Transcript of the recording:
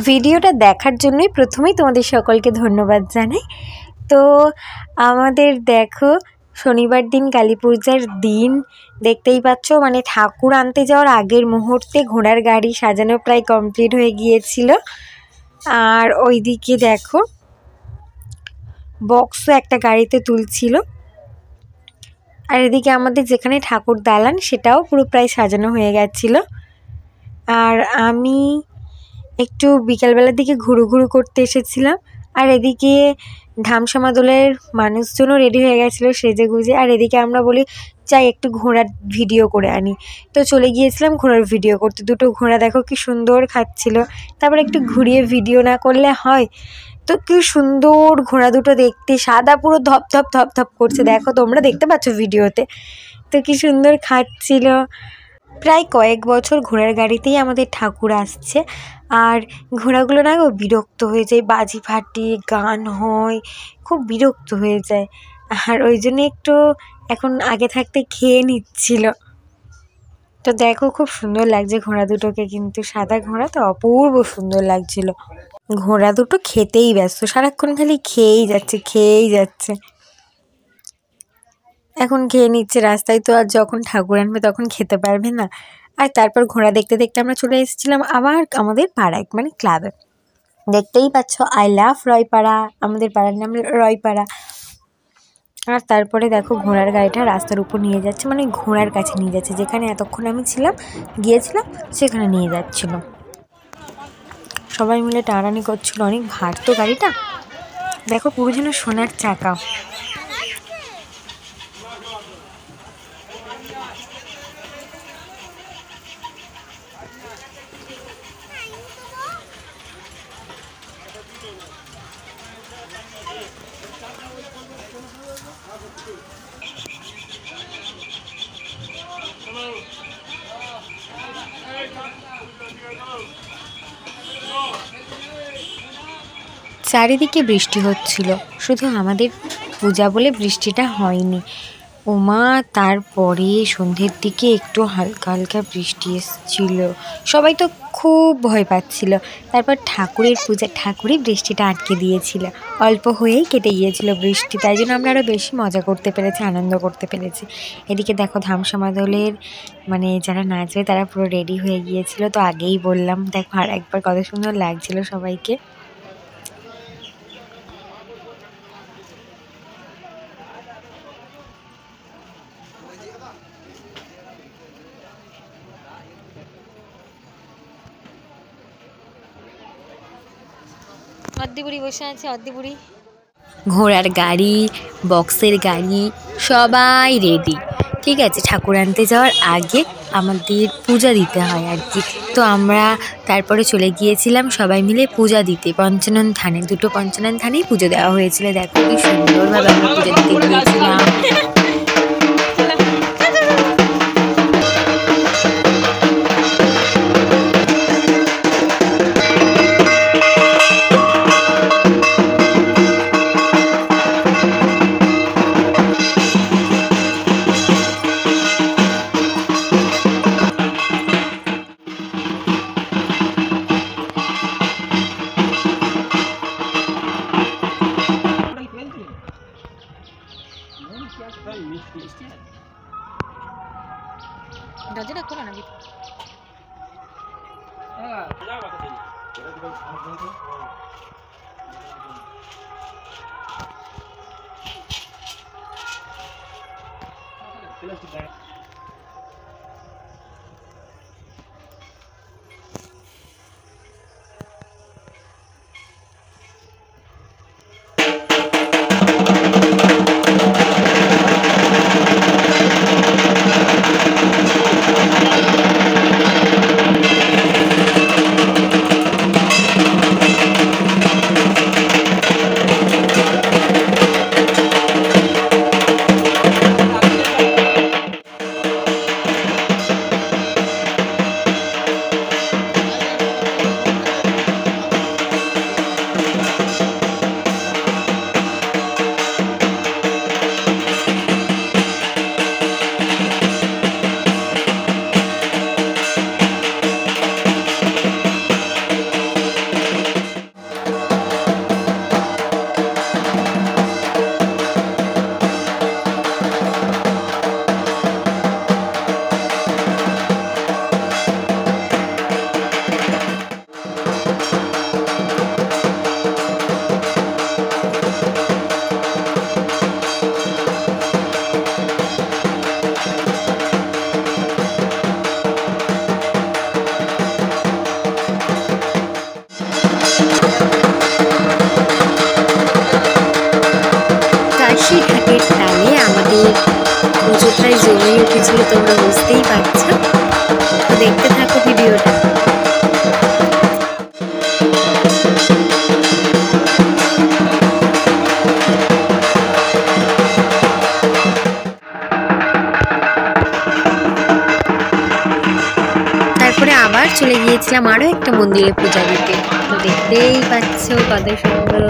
ভিডিওটা দেখার জন্যই প্রথমেই তোমাদের সকলকে ধন্যবাদ জানাই। তো আমাদের দেখো শনিবার দিন কালী পূজার দিন দেখতেই পাচ্ছ, মানে ঠাকুর আনতে যাওয়ার আগের মুহূর্তে ঘোড়ার গাড়ি সাজানো প্রায় কমপ্লিট হয়ে গিয়েছিল। আর ওইদিকে দেখো বক্সও একটা গাড়িতে তুলছিল। আর এদিকে আমাদের যেখানে ঠাকুর দালান সেটাও পুরো প্রায় সাজানো হয়ে গেছিলো। আর আমি একটু বিকালবেলার দিকে ঘুরু করতে এসেছিলাম। আর এদিকে ধামসামা দোলের মানুষজনও রেডি হয়ে গেছিলো সেজে গুজে। আর এদিকে আমরা বলি চাই একটু ঘোড়ার ভিডিও করে আনি, তো চলে গিয়েছিলাম ঘোড়ার ভিডিও করতে। দুটো ঘোড়া দেখো কি সুন্দর খাচ্ছিল। তারপর একটু ঘুরিয়ে ভিডিও না করলে হয়? তো কি সুন্দর ঘোড়া দুটো দেখতে, সাদা পুরো ধপ ধপ ধপ ধপ করছে, দেখো তোমরা দেখতে পাচ্ছ ভিডিওতে। তো কি সুন্দর খাচ্ছিল। প্রায় কয়েক বছর ঘোড়ার গাড়িতেই আমাদের ঠাকুর আসছে। আর ঘোড়াগুলো না বিরক্ত হয়ে যায়, বাজি ফাটে, গান হয়, খুব বিরক্ত হয়ে যায়। আর ওই জন্য একটু এখন আগে থাকতে খেয়ে নিচ্ছিল। তো দেখো খুব সুন্দর লাগছে ঘোড়া দুটোকে, কিন্তু সাদা ঘোড়া তো অপূর্ব সুন্দর লাগছিল। ঘোড়া দুটো খেতেই ব্যস্ত, সারাক্ষণ খালি খেয়েই যাচ্ছে। এখন খেয়ে নিচ্ছে, রাস্তায় তো আর যখন ঠাকুর আনবে তখন খেতে পারবে না। আর তারপর ঘোড়া দেখতে দেখতে আমরা চলে এসেছিলাম আবার আমাদের পাড়ায়, মানে ক্লাবে। দেখতেই পাচ্ছ আই লাভ রয়পাড়া, আমাদের পাড়ার নাম রয়পাড়া। আর তারপরে দেখো ঘোড়ার গাড়িটা রাস্তার উপর নিয়ে যাচ্ছে, মানে ঘোড়ার কাছে নিয়ে যাচ্ছে, যেখানে এতক্ষণ আমি গিয়েছিলাম সেখানে নিয়ে যাচ্ছিল। সবাই মিলে টানাটানি করছিল, অনেক ভার তো গাড়িটা। দেখো পুরো যেন সোনার চাকা। চারিদিকে বৃষ্টি হচ্ছিল, শুধু আমাদের পূজা বলে বৃষ্টিটা হয়নি। ওমা তারপরে সন্ধ্যের দিকে একটু হালকা হালকা বৃষ্টি এসেছিল, সবাই তো খুব ভয় পাচ্ছিল। তারপর ঠাকুরই বৃষ্টিটা আটকে দিয়েছিল, অল্প হয়েই কেটে গিয়েছিল বৃষ্টি। তাই জন্য আমরা আরও বেশি মজা করতে পেরেছি, আনন্দ করতে পেরেছি। এদিকে দেখো ধামসামা দলের মানে যারা নাচবে তারা পুরো রেডি হয়ে গিয়েছিল, তো আগেই বললাম। দেখো আর একবার কত সুন্দর লাগছিল সবাইকে। অদ্দিবুড়ি বসে আছে, অদ্দিবুড়ি। ঘোড়ার গাড়ি, বক্সের গাড়ি সবাই রেডি, ঠিক আছে। ঠাকুর আনতে যাওয়ার আগে আমাদের পূজা দিতে হয় আর কি। তো আমরা তারপরে চলে গিয়েছিলাম সবাই মিলে পূজা দিতে পঞ্চানন থানে। দুটো পঞ্চানন থানেই পুজো দেওয়া হয়েছিল। দেখো কি সুন্দরভাবে আমরা পূজা দিতে গিয়েছিলাম। দরজাটা খোলা না। উঠেছিল, তোমরা বুঝতেই পারছো। তো দেখতে থাকো ভিডিওটা। তারপরে আবার চলে গিয়েছিলাম আরো একটা মন্দিরে পূজা দিতে। তো দেখতেই পাচ্ছ কত সুন্দর।